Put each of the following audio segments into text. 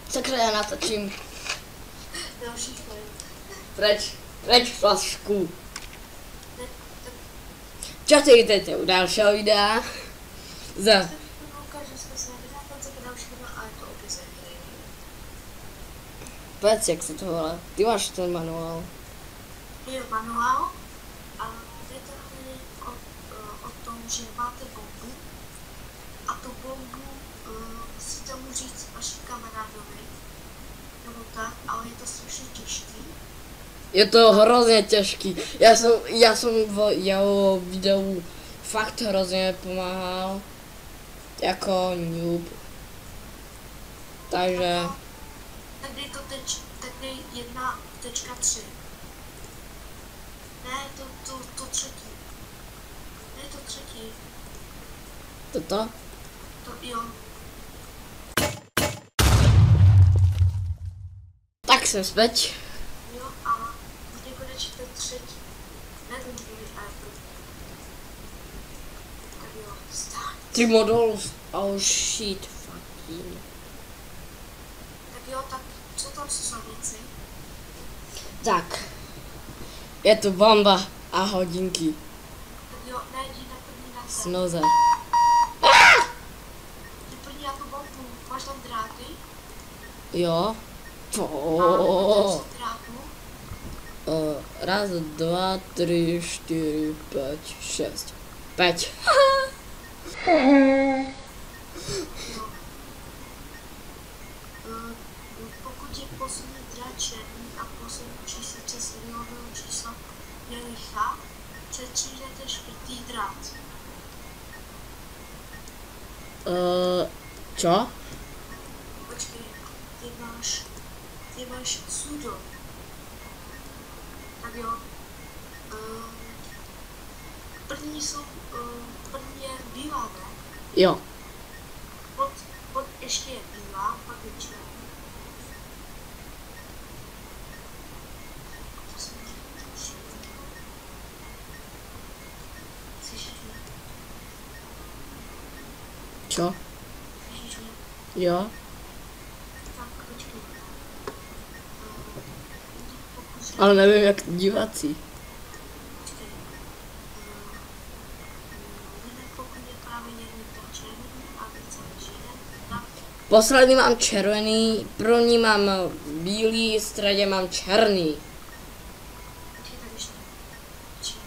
Sakra, já natočím. Další film. Preč flašku. Čatejte u dalšího videa. Za. Povedz, jak se to volá. Ty máš ten manuál. Je manuál a je to o tom, že máte bombu a tu bombu musíte mu říct vaši kamarádovi, nebo tak, ale je to strašně těžký. Je to hrozně těžký. Já jsem v jeho videu fakt hrozně pomáhal. Jako noob. Takže... Tak dej to tak dej 1.3. Ne, to třetí. Ne, to třetí. Toto? To jo. Tak jsem zpět. Jo, a kdy budeš ten třetí? Ne, ten druhý, ale to. Tak jo, start. 3 models. Oh shit, fucking. Tak jo, tak co tam jsou za věci? Tak. Je tu bomba a hodinky. Tak jo, ne, jdi na první na zem. Snoze. Jdi první na tu bombu. Máš tam dráty? Jo. A drátu? Raz, dva, 3, 4, 5, 6. 5. Pokud je poslední drát černý a poslední číslice seriózního čísla je licha, přečíhnete čtvrtý drát. Čo? Počkej, ty máš sudo. Tak jo. První je bílá, ne? Jo. Pod ještě je bílá, pak je černá. Čo? Jo. Tak počkej. Ale nevím, jak diváci. Počkej. Pokud je právě jeden ten červený a více než jeden, tak Poslední mám červený, první mám bílý, v středě mám černý. počkej, tak ještě.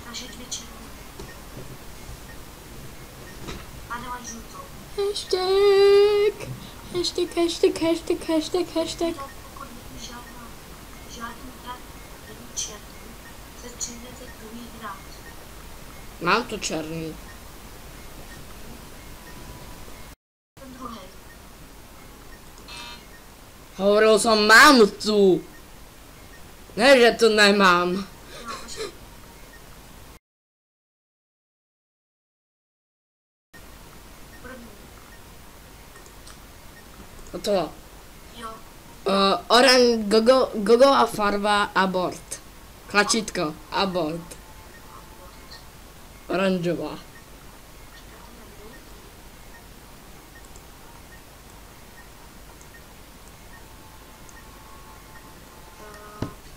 Takže 2 červené. A nemáš žlutou. Hashtag. Tak pokud není žádný drát, není černý, začínete druhý drát. Mám tu černý. Ten druhý. Hovoril jsem mám tu. Ne, že tu nemám. Jo, počkej. První. Hotovo. Jo. Gogová farba abort. Tlačítko abort. Oranžová.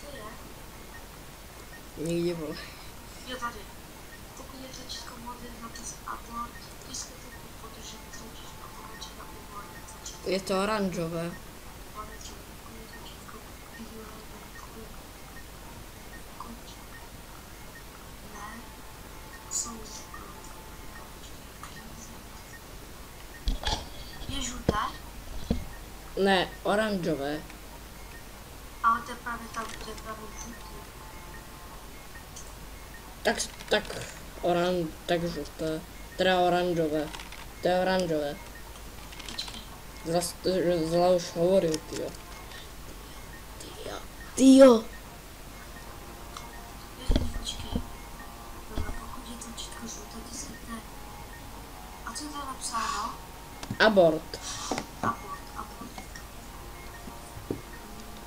To je. Nikdy vole. Jo, tady. Pokud je tlačítko modré na test abort, tiskněte podržení tlačítko otočit na uvolněné tlačítko. Je to oranžové. Je žluté, Ne, oranžové. ale to je právě tam, to je právě žlutý. Tak žluté. Teda oranžové. To je oranžové. Zla už hovoril, tyjo. Tyjo. Počkej. Pokud je tlačítko žluté, tiskněte. A co je tam napsáno? Abort. Abort.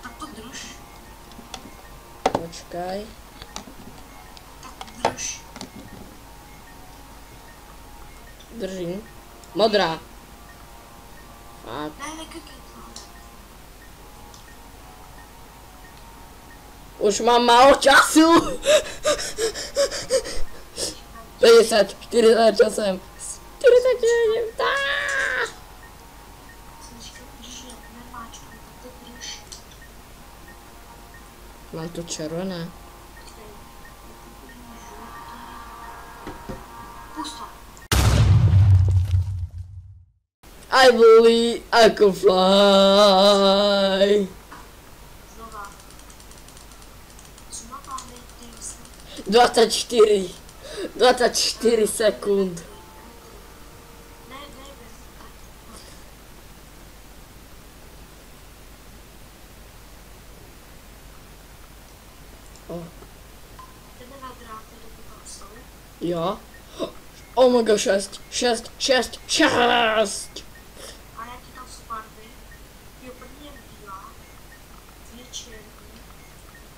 Tak to drž. Počkaj. Tak drž. Držím. Modrá. A Ne, neklikej to. Už mám málo času. 50, 40 časem. 49. Mám to červené. Pusto. I believe I can fly. Znova. Znova nejde se. 24 sekund. Ne, bez. Jdeme na dráty, dokud tam jsou. Jo. Oh my god, 6. A jaký tam jsou barvy? Jo, první je bílá, dvě černý,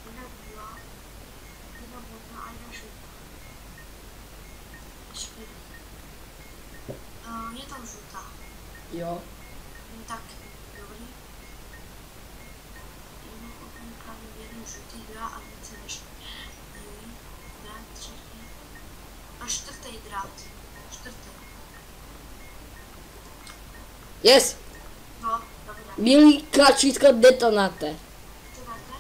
jedna bílá, jedna modná a jedna žlutá. Čtyři. Je tam žlutá. Jo. Tak, dobrý. Jenom okamžikám jeden žlutý drát a více než bílý drát, třetí. A čtvrtý drát. Čtvrtý. Yes. No, dobré. Bílý tlačítko detonáte. Co máte?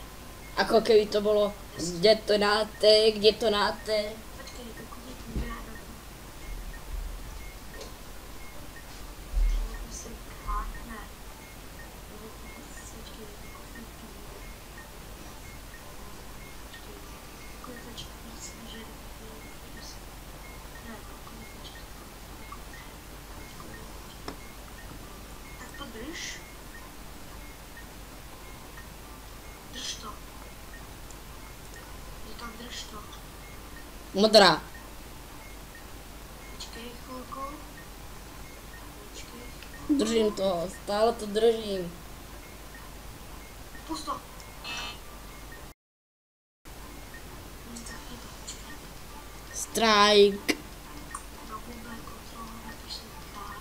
Ako keby to bolo detonáte, kde to náte. Počkej, dokud je půjde na to. To se káhne. Počkej, tak to drž. Drž to. Říkám, drž to. Modrá. Počkej chvilku. Počkej. Držím to, stále to držím. Pusto. Tak je to, počkej. Strike. Na Google kontrola napište tak.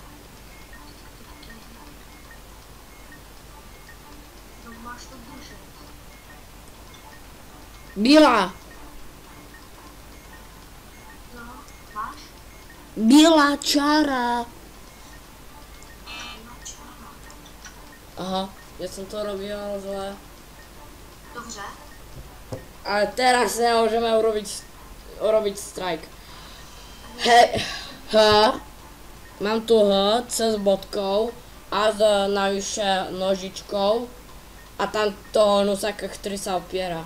No máš to držet. Bílá. No, máš? Bílá čára. Má čára. Aha, ja som to robil zle. Dobře. Ale teraz nemôžeme urobiť strike. Hej, H. Mám tu H, C s bodkou a s navyše nožičkou a tam toho nusáka, ktorý sa opiera.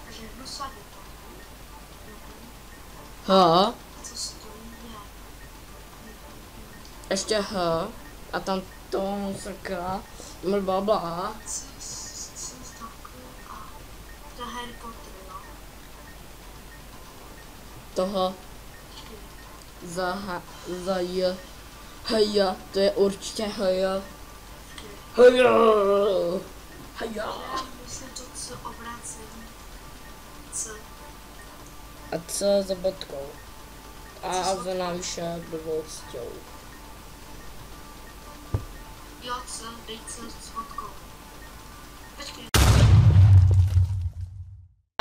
Takže hnusák je to. H, Co stojí je. ešte H a tam toho nusáka, blablabla. C stavku a to je Harry Potter, jo. Toho Počkej. za J. Hej, to je určite hej. Počkej. Hej. Hej. Já myslím to C obrácení. C. A C za bodkou. A za navyše blbosťou. Jo, C, dej C s vodkou. Počkej.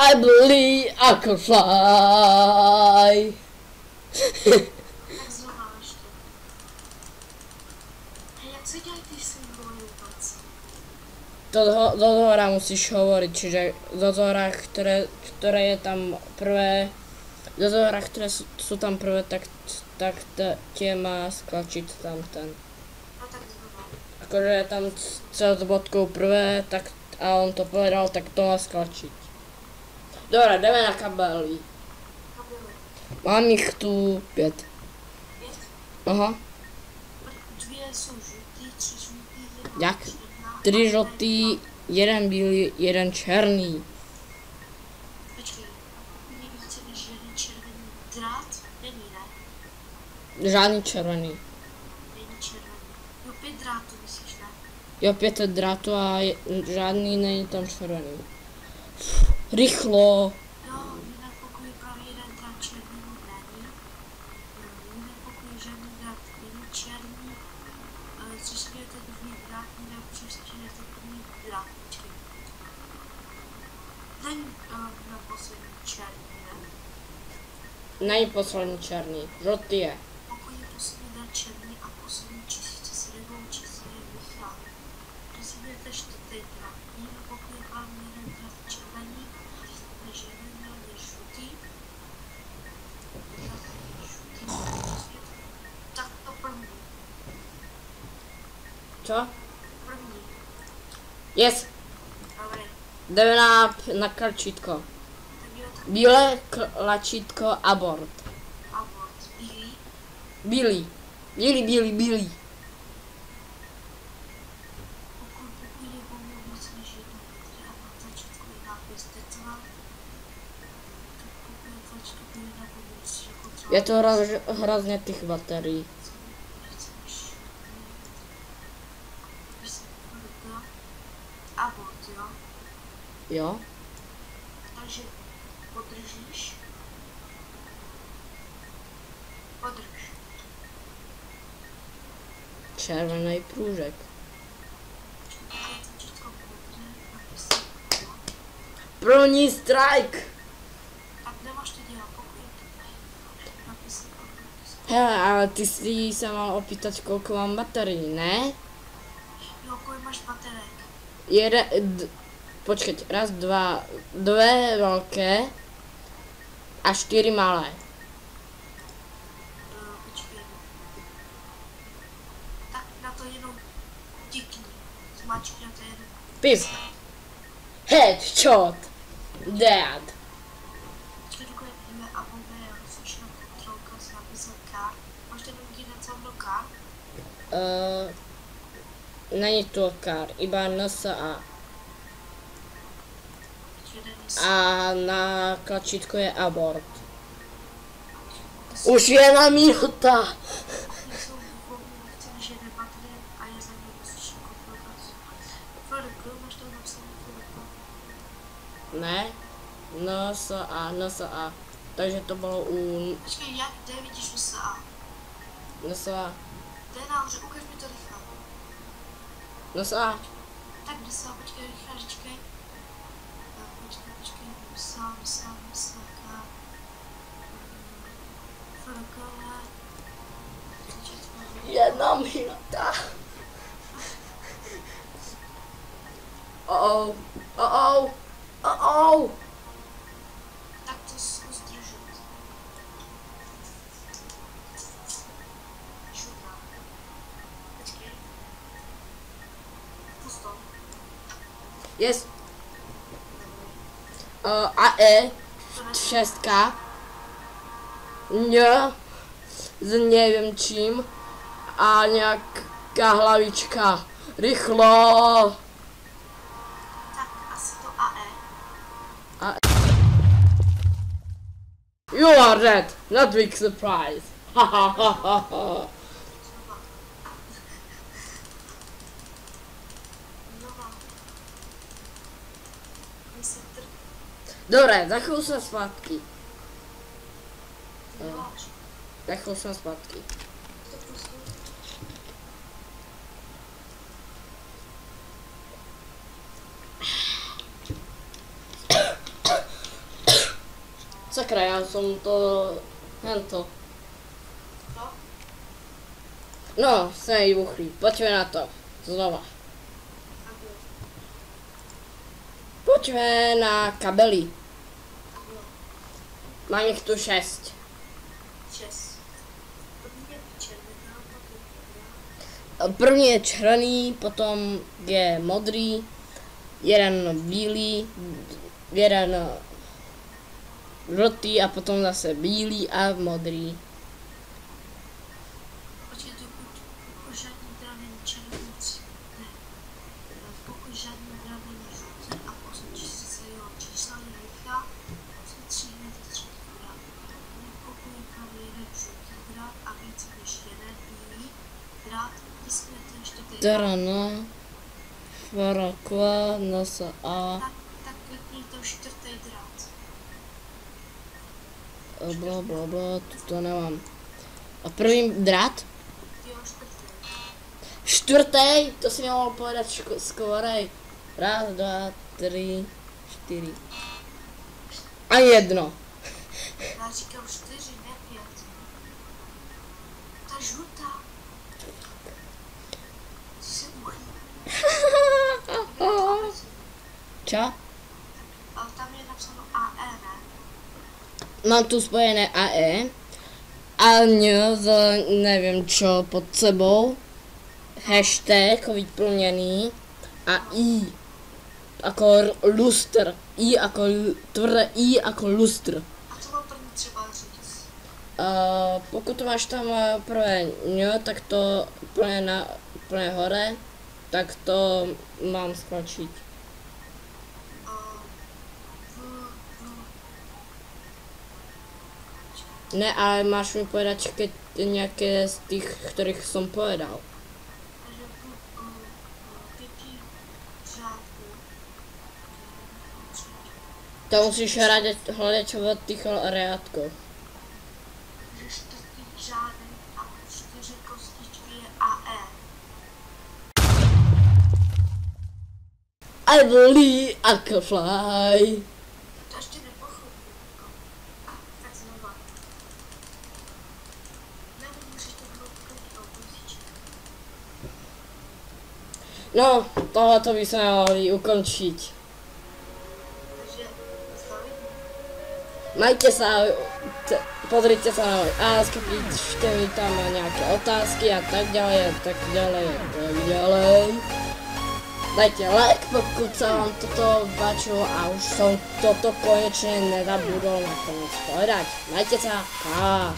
I believe I can fly. Tak znova ještě. Hej, jak se dělají ty symboly vůbec? Do zhora musíš hovoriť, čiže do zhora, ktoré je tam prvé, do zhora, ktoré sú tam prvé, tak tie má sklačiť tam ten. No tak znova. Akože je tam C s bodkou prvé, tak a on to povedal, tak to má sklačiť. Dobre, jdeme na kabely. Kabely. Mám ich tu 5. 5. Aha. Dvě jsou žlutý, 3 žlutý, Jak? černá. 3 žlutý, 1 bílý, 1 černý. Počkej, je více než jeden červený drát? Není, ne? Žádný červený. Není červený. Jo, 5 drátů myslíš, ne? Jo, 5 drátů a žádný není tam červený. Rychlo. Jo, jinak pokud je právě jeden drát černý není. Jinak pokud je žádný drát není černý. Přištějte druhý drát, jinak přištějte první drát. Počkej. Není na poslední černý, ne? Není poslední černý, žlutý je. Pokud je poslední den černý a poslední číslice s rybou číslo je vychrán. Rozumíte čtvrtý drak. Jinak pokud je hlavní jeden drak červený, než jeden drak je žlutý, tak to první. Co? První. Yes. Dobrý. Jdeme na tlačítko. Tak jo, tak Bílé tlačítko abort. abort. Bílý. Bílý. Bílý. Pokud je bomba víc než 1 metr a na tlačítku je nápis Tetva, tak pokud je tlačítko bílý na pomoc, jako třeba... Je to hrozně těch baterií. Abort, jo? Jo? Takže podržíš. Podrž. Červený průžek. Pokud tlačítko modré, napisy jo. První strike. Tak nemáš to dělat, pokud je napisy Hele, ale ty si se mal opýtať, koľko mám baterií, ne? jo, kolik máš baterek? Počkať, raz, dva, dve veľké a 4 malé. Počkej. Tak na to jenom tikni. Zmačkni na to jenom. Pisk. Headshot. Dead. Počkej, dokud jdeme a bude rozlišená kontrolka s nápisem K. Máš ten hodí na celou K? Není to kar, iba NSA. Počkej, dej mi A na tlačítko je abort. Už je na minuta. jsou volné chceme, že jde baterie a je za mnou rozlišená kontrolka. Fredko, máš to napsané Fredko? Ne? NSA. Takže to bylo u Počkej, jak kde vidíš USA? NSA. Jde nahoře, ukaž mi to rychle. NSA. Tak USA, počkej, rychle, říčkej. Počkej, USA, K. Fredko, ne. Jedna minuta. Oh. Tak to zkus držet. Šutná. Počkej. Pusto. Yes. AE To ne. 6. S nevím čím. A nějaká hlavička. Rychlo. Tak asi to AE. You are dead. Not big surprise. Znova. Znova. Myslím, Dobré, za chvíli jsem zpátky. ty děláš. Za chvíli jsem zpátky. To pustu. Sakra, já jsem to... Hento. No, No, jsem jí uchlý. Pojďme na to. Znova. tak jo. Pojďme na kabely. Tak jo. Mám jich tu 6. 6. První je červená, pak je modrá. První je černý, potom je modrý, jeden bílý, jeden žlutý a potom zase bílý a modrý. Počkej, pokud žádný drak není červený, ne. Pokud žádný drak není žlutý a poslední číslice jeho čísla je rychlá, stříhněte třetí drak. Pokud je právě jeden žlutý drak a více než jeden bílý drak, tisknete čtvrtý drak. Terana, Farakva, Nasa A, Tak klikněte už čtvrtý drak. bla, to nemám. A první drát? Jo, čtvrtý. Čtvrtý, to si měl povedat skorej. Raz, dva, tři, 4. A jedno. Já říkám 4, ne 5. Ta žlutá. Jsi uchý. Čo? Ale tam je napsáno AE, ne? Mám tu spojené AE a N z neviem čo pod sebou, hashtag vyplnený a I ako lustr, I ako tvrdé I ako lustr. A co mám první třeba říct? Pokud máš tam prvé N, tak to plné hore, tak to mám skočiť. Ne, ale máš mi povedať keď nejaké z tých, ktorých som povedal. Takže pěti řádků. To musíš hľadať v tých riadkoch. Takže čtvrtý řádek a 4 kostičky je AE. I believe I can fly. To ještě nepochopil. Tak znova. Nebo můžeš to bylo uklidit písničku. No, tohleto by sme mohli ukončiť. Takže zastavím. Majte sa, pozrite sa na môj ASK, píšte mi tam nejaké otázky a tak ďalej, a tak ďalej, a tak ďalej. Dajte like, pokud sa vám toto páčilo a už som toto konečne nezabudol nakoniec povedať. Majte sa, pá.